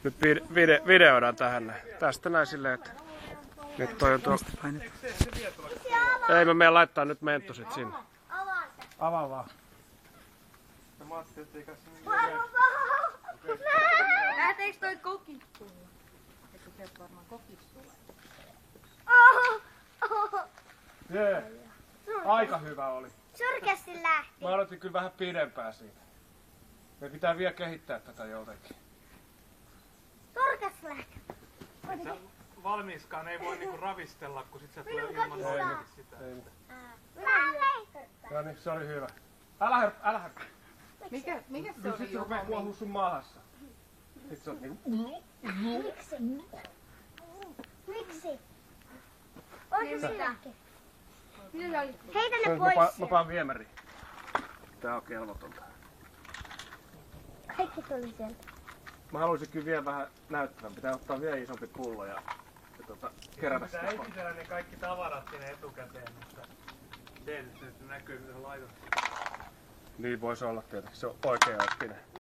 Nyt videoidaan tähän. Tästä näin silleen, että nyt toi on tuo. Ei, mä menen laittaa nyt menttusit sinne. Avaa vaan. Lähteekö toi kokis tulla? Eikö se varmaan kokis tulee? Jee. Aika hyvä oli. Surkeasti lähti. Mä odotin kyllä vähän pidempää siitä. Me pitää vielä kehittää tätä jotenkin. Surkeasti lähti. Valmiiskaan ei voi niinku ravistella, kun sit se tulee ilman sitä. Ei mitään. Mä No niin, se oli hyvä. Älä hörppää. Mikä se Kyllä sit oli se rupee kuohuu sun mahassa. Sit se on niinku... Miksi? Onko silläkin? Heitä Se ne on, pois. mä paan viemäriin. Tää on kelvotonta. Kaikki tuli sieltä. Mä haluaisin kyllä vielä vähän näyttävän. Pitää ottaa vielä isompi pullo ja kerätä sitä. Pitää esitellä ne kaikki tavarat sinne etukäteen, että se näkyy mitä sä laitat. Niin voisi olla tietenkin. Se on oikea oppinen.